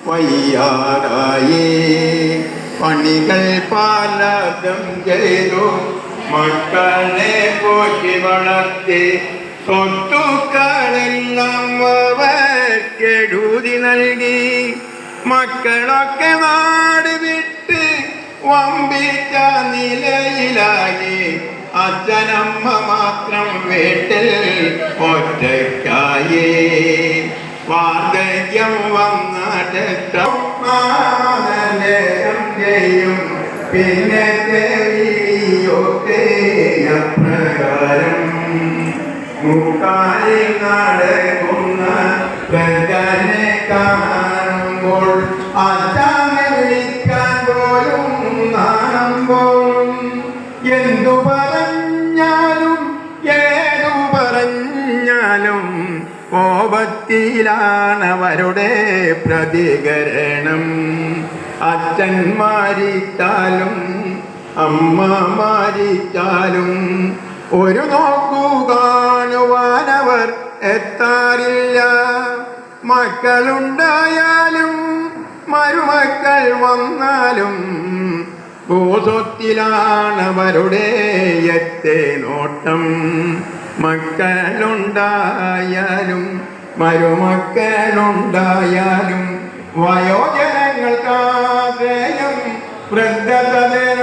വയ്യാതായി പണികൾ പലതും ചെയ്തു മക്കളെ പോറ്റി വളർത്തി സ്വത്തുക്കളെല്ലാം അവർക്കെഴുതി നൽകി. മക്കളൊക്കെ നാട് വിട്ട് വമ്പിച്ച നിലയിലായി. അച്ഛനമ്മ മാത്രം വീട്ടിൽ ഒറ്റയ്ക്കായി. വാർദ്ധക്യം വന്നിട്ടും ചെയ്യും പിന്നെ പ്രകാരം മുക്കാലിൽ നടക്കുന്ന പ്രജനെ കാണുമ്പോൾ അച്ഛനെ വിളിക്കാൻ പോലും നാണുമ്പോൾ എന്തു പറഞ്ഞാലും ഏതു പറഞ്ഞാലും കോപത്തിലാണവരുടെ പ്രതികരണം. അച്ഛൻ മാരിച്ചാലും അമ്മ മാരിച്ചാലും ഒരു നോക്കു കാണുവാനവർ എത്താറില്ല. മക്കളുണ്ടായാലും മരുമക്കൾ വന്നാലും ഭൂസ്വത്തിലാണവരുടെ എത്തെ നോട്ടം. മക്കളുണ്ടായാലും മരുമക്കളുണ്ടായാലും വയോജനങ്ങൾക്കാശ്രയം വൃദ്ധതേ